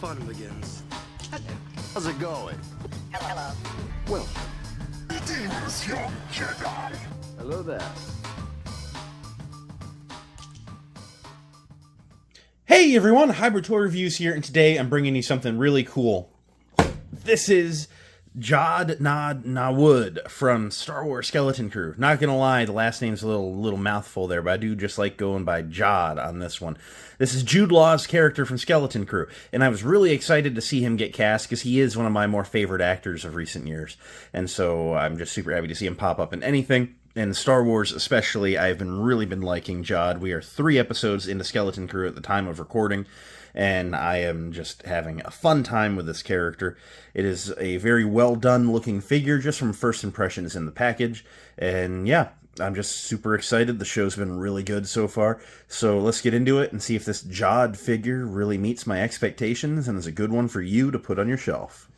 fun begins. How's it going? Hello. Well, Greetings, young Jedi. hello there. Hey everyone, Hybrid Toy Reviews here, and today I'm bringing you something really cool. This is Nawood from Star Wars Skeleton Crew. Not gonna lie, the last name's a little mouthful there, but I do just like going by Jod on this one. This is Jude Law's character from Skeleton Crew, and I was really excited to see him get cast because he is one of my more favorite actors of recent years, and so I'm just super happy to see him pop up in anything. In Star Wars especially, I've really been liking Jod. We are 3 episodes into Skeleton Crew at the time of recording, and I am just having a fun time with this character. It is a very well done looking figure just from first impressions in the package, and yeah, I'm just super excited. The show's been really good so far, so let's get into it and see if this Jod figure really meets my expectations and is a good one for you to put on your shelf.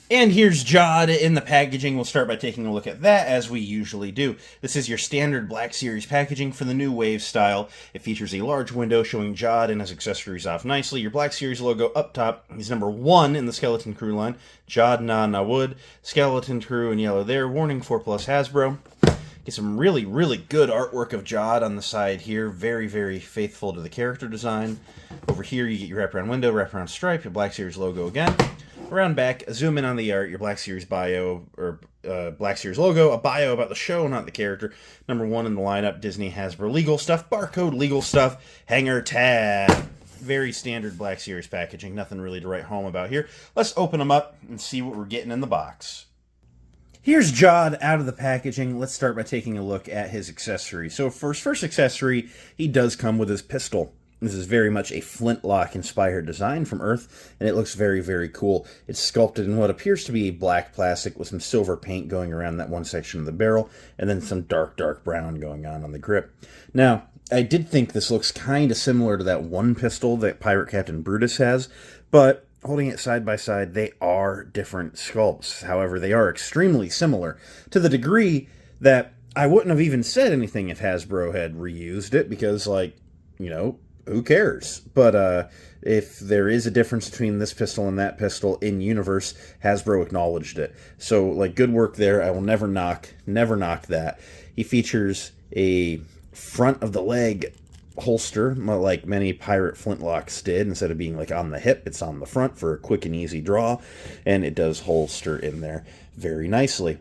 And here's Jod in the packaging. We'll start by taking a look at that, as we usually do. This is your standard Black Series packaging for the new Wave style. It features a large window showing Jod and his accessories off nicely. Your Black Series logo up top is number 1 in the Skeleton Crew line. Jod Nawood, Skeleton Crew in yellow there. Warning 4+ Hasbro. Get some really, really good artwork of Jod on the side here. Very, very faithful to the character design. Over here you get your wraparound window, wraparound stripe, your Black Series logo again. Around back, zoom in on the art, your Black Series bio, or Black Series logo, a bio about the show, not the character. Number 1 in the lineup, Disney Hasbro legal stuff, barcode legal stuff, hanger tag. Very standard Black Series packaging, nothing really to write home about here. Let's open them up and see what we're getting in the box. Here's Jod out of the packaging. Let's start by taking a look at his accessory. So for his first accessory, he does come with his pistol. This is very much a flintlock-inspired design from Earth, and it looks very, very cool. It's sculpted in what appears to be black plastic with some silver paint going around that one section of the barrel, and then some dark brown going on the grip. Now, I did think this looks kind of similar to that one pistol that Pirate Captain Brutus has, but holding it side by side, they are different sculpts. However, they are extremely similar, to the degree that I wouldn't have even said anything if Hasbro had reused it, because, like, you know, who cares? But if there is a difference between this pistol and that pistol in universe, Hasbro acknowledged it. So, like, good work there. I will never knock that. He features a front of the leg holster, like many pirate flintlocks did. Instead of being like on the hip, it's on the front for a quick and easy draw, and it does holster in there very nicely.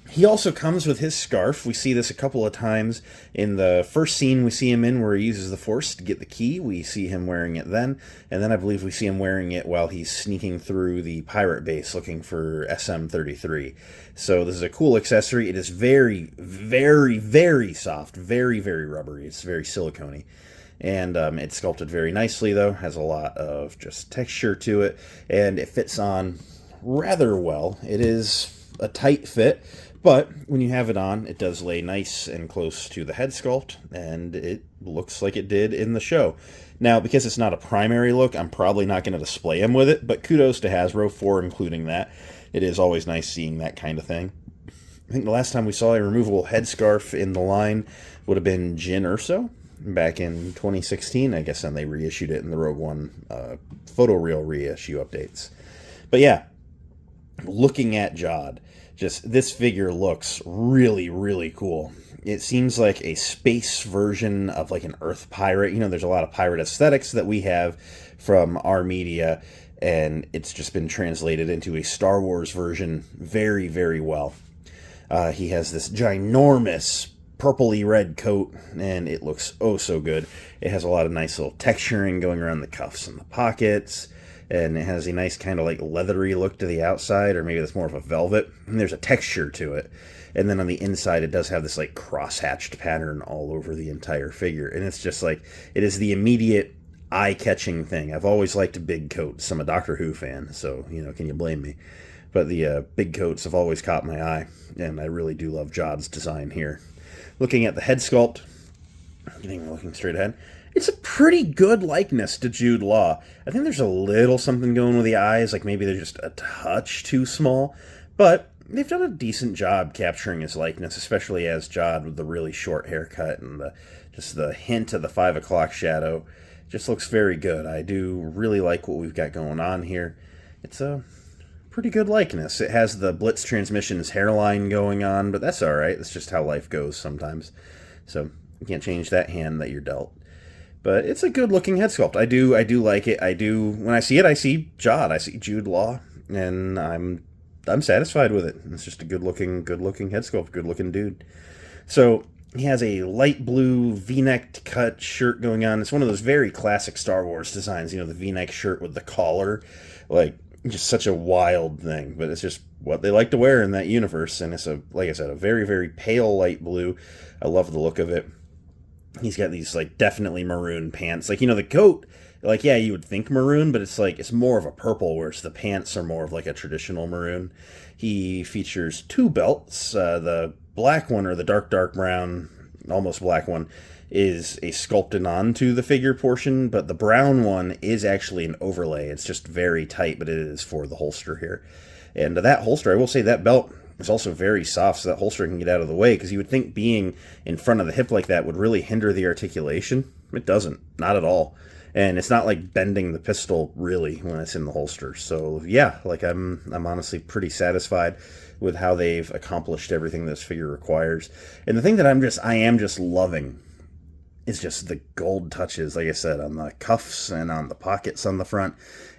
He also comes with his scarf. We see this a couple of times in the first scene we see him in where he uses the Force to get the key. We see him wearing it then, and then I believe we see him wearing it while he's sneaking through the pirate base looking for SM-33. So this is a cool accessory. It is very, very, very soft, very, very rubbery. It's very silicone-y. And it's sculpted very nicely, though. Has a lot of just texture to it, and it fits on rather well. It is a tight fit, but when you have it on, it does lay nice and close to the head sculpt, and it looks like it did in the show. Now, because it's not a primary look, I'm probably not going to display him with it, but kudos to Hasbro for including that. It is always nice seeing that kind of thing. I think the last time we saw a removable headscarf in the line would have been Jyn Erso back in 2016. I guess then they reissued it in the Rogue One photoreal reissue updates. But yeah, looking at Jod, just this figure looks really, really cool. It seems like a space version of like an Earth pirate. You know, there's a lot of pirate aesthetics that we have from our media, and it's just been translated into a Star Wars version very, very well. He has this ginormous purpley red coat, and it looks oh so good. It has a lot of nice little texturing going around the cuffs and the pockets, and it has a nice kind of like leathery look to the outside, or maybe that's more of a velvet, and there's a texture to it. And then on the inside, it does have this like cross-hatched pattern all over the entire figure, and it's just like, it is the immediate eye-catching thing. I've always liked big coats. I'm a Doctor Who fan, so, you know, can you blame me? But the big coats have always caught my eye, and I really do love Jod's design here. Looking at the head sculpt, looking straight ahead, it's a pretty good likeness to Jude Law. I think there's a little something going with the eyes, like maybe they're just a touch too small, but they've done a decent job capturing his likeness, especially as Jod with the really short haircut and just the hint of the 5 o'clock shadow. Just looks very good. I do really like what we've got going on here. It's a pretty good likeness. It has the Blitz Transmissions hairline going on, but that's alright. That's just how life goes sometimes. So you can't change that hand that you're dealt. But it's a good looking head sculpt. I do like it. When I see it, I see Jod. I see Jude Law, and I'm satisfied with it. It's just a good looking head sculpt, good looking dude. So he has a light blue V-necked cut shirt going on. It's one of those very classic Star Wars designs, the V-neck shirt with the collar. Like, just such a wild thing, but it's just what they like to wear in that universe. And it's like I said, a very, very pale light blue. I love the look of it. He's got these like definitely maroon pants. Like, the coat, like, yeah, you would think maroon, but it's like, it's more of a purple, whereas the pants are more of like a traditional maroon. He features 2 belts. The black one, or the dark brown, almost black one, is a sculpted onto the figure portion, but the brown one is actually an overlay. It's just very tight, but it is for the holster here. And that holster, I will say, that belt is also very soft, so that holster can get out of the way, because you would think being in front of the hip like that would really hinder the articulation. It doesn't, not at all. And it's not like bending the pistol really when it's in the holster. So yeah, like I'm honestly pretty satisfied with how they've accomplished everything this figure requires. And the thing that I am just loving is just the gold touches, like I said, on the cuffs and on the pockets on the front.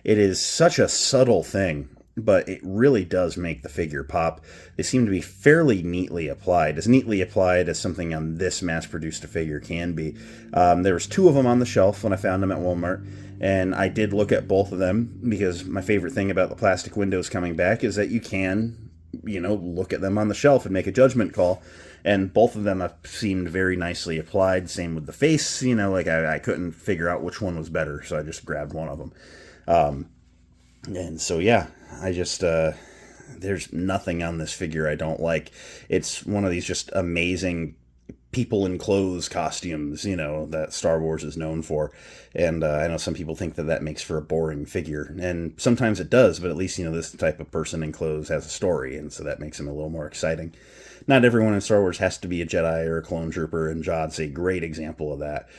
It is such a subtle thing, but it really does make the figure pop. They seem to be fairly neatly applied, as neatly applied as something on this mass-produced figure can be. There was 2 of them on the shelf when I found them at Walmart, and I did look at both of them, because my favorite thing about the plastic windows coming back is that you can, look at them on the shelf and make a judgment call. And both of them have seemed very nicely applied. Same with the face. Like I couldn't figure out which one was better, so I just grabbed one of them. And so, yeah, I just, there's nothing on this figure I don't like. It's one of these just amazing people in clothes costumes, that Star Wars is known for. And I know some people think that makes for a boring figure. And sometimes it does, but at least, this type of person in clothes has a story, and so that makes him a little more exciting. Not everyone in Star Wars has to be a Jedi or a clone trooper, and Jod's a great example of that.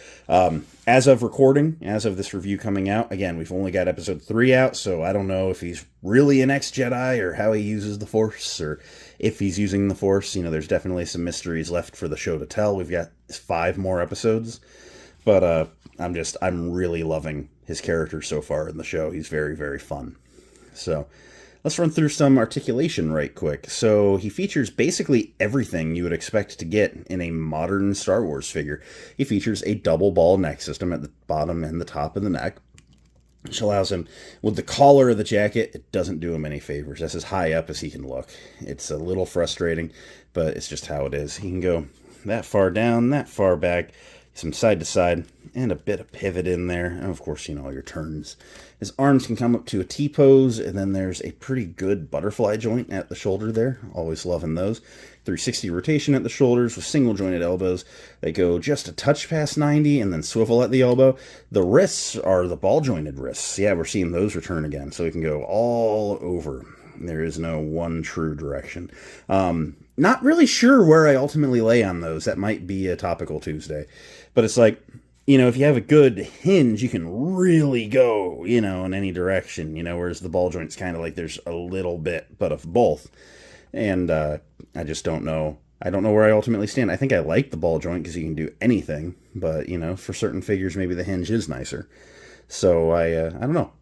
As of recording, as of this review coming out, again, we've only got episode 3 out, so I don't know if he's really an ex-Jedi, or how he uses the Force, or if he's using the Force. There's definitely some mysteries left for the show to tell. We've got 5 more episodes, but I'm really loving his character so far in the show. He's very, very fun. So let's run through some articulation right quick. So he features basically everything you would expect to get in a modern Star Wars figure. He features a double ball neck system at the bottom and the top of the neck, which allows him, with the collar of the jacket, it doesn't do him any favors. That's as high up as he can look. It's a little frustrating, but it's just how it is. He can go that far down, that far back, some side to side, and a bit of pivot in there. And of course, all your turns. His arms can come up to a T-pose, and then there's a pretty good butterfly joint at the shoulder there. Always loving those. 360 rotation at the shoulders with single jointed elbows. They go just a touch past 90 and then swivel at the elbow. The wrists are the ball jointed wrists. Yeah, we're seeing those return again. So it can go all over. There is no one true direction. Not really sure where I ultimately lay on those. That might be a topical Tuesday. But it's like, if you have a good hinge, you can really go, in any direction, whereas the ball joint's kind of like there's a little bit, but of both. And I just don't know. I don't know where I ultimately stand. I think I like the ball joint because you can do anything, but, for certain figures, maybe the hinge is nicer. So I don't know.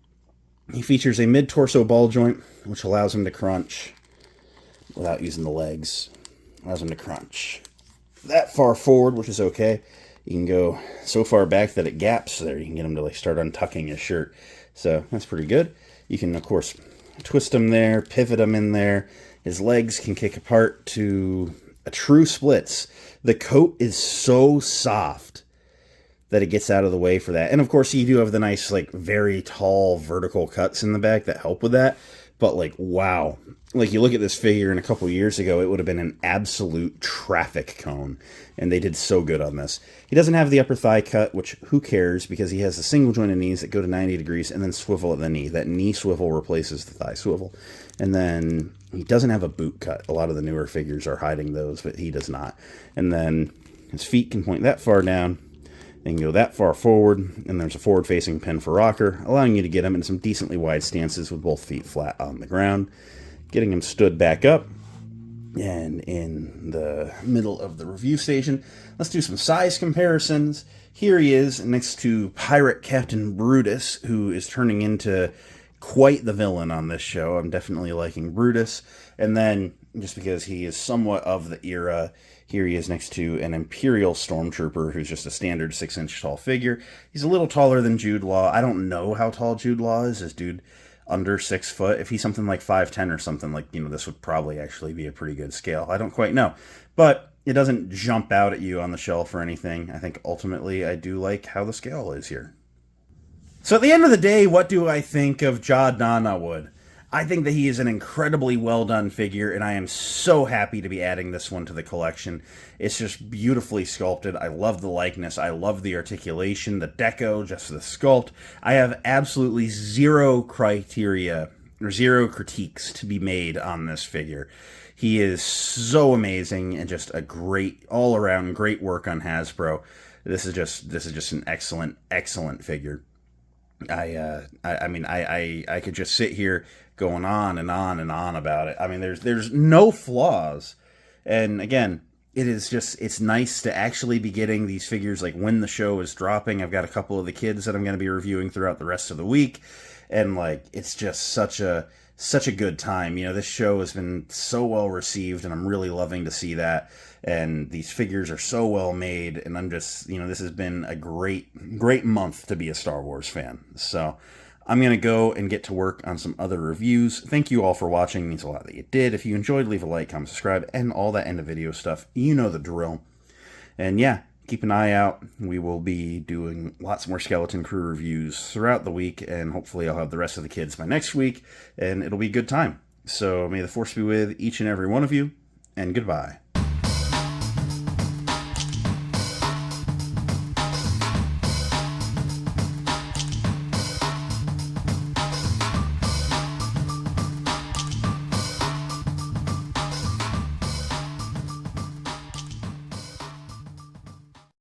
He features a mid-torso ball joint, which allows him to crunch without using the legs. Allows him to crunch that far forward, which is okay. You can go so far back that it gaps there. You can get him to start untucking his shirt. So that's pretty good. You can, of course, twist him there, pivot him in there. His legs can kick apart to a true splits. The coat is so soft that it gets out of the way for that. And of course, you do have the nice, very tall vertical cuts in the back that help with that. But, wow. You look at this figure, and a couple years ago, it would have been an absolute traffic cone. And they did so good on this. He doesn't have the upper thigh cut, which who cares, because he has the single jointed knees that go to 90 degrees and then swivel at the knee. That knee swivel replaces the thigh swivel. And then he doesn't have a boot cut. A lot of the newer figures are hiding those, but he does not. And then his feet can point that far down. They can go that far forward, and there's a forward-facing pin for rocker, allowing you to get him in some decently wide stances with both feet flat on the ground. Getting him stood back up, and in the middle of the review station, let's do some size comparisons. Here he is next to Pirate Captain Brutus, who is turning into quite the villain on this show. I'm definitely liking Brutus. And then, just because he is somewhat of the era, here he is next to an Imperial Stormtrooper who's just a standard 6-inch tall figure. He's a little taller than Jude Law. I don't know how tall Jude Law is. Is dude under 6 foot? If he's something like 5'10" or something, like, this would probably actually be a pretty good scale. I don't quite know. But it doesn't jump out at you on the shelf or anything. I think ultimately I do like how the scale is here. So at the end of the day, what do I think of Jod Nawood? I think that he is an incredibly well done figure, and I am so happy to be adding this one to the collection. It's just beautifully sculpted. I love the likeness. I love the articulation, the deco, just the sculpt. I have absolutely zero criteria or zero critiques to be made on this figure. He is so amazing and just a great, all around great work on Hasbro. This is just an excellent figure. I could just sit here going on and on and on about it. I mean, there's no flaws. And again, it's nice to actually be getting these figures like when the show is dropping. I've got a couple of the kids that I'm going to be reviewing throughout the rest of the week. And like, it's just such a good time. This show has been so well received, and I'm really loving to see that. And these figures are so well made, and I'm just, this has been a great month to be a Star Wars fan. So I'm going to go and get to work on some other reviews. Thank you all for watching. It means a lot that you did. If you enjoyed, leave a like, comment, subscribe, and all that end of video stuff. You know the drill. And yeah, keep an eye out. We will be doing lots more Skeleton Crew reviews throughout the week, and hopefully I'll have the rest of the kids by next week, and it'll be a good time. So may the Force be with each and every one of you, and goodbye.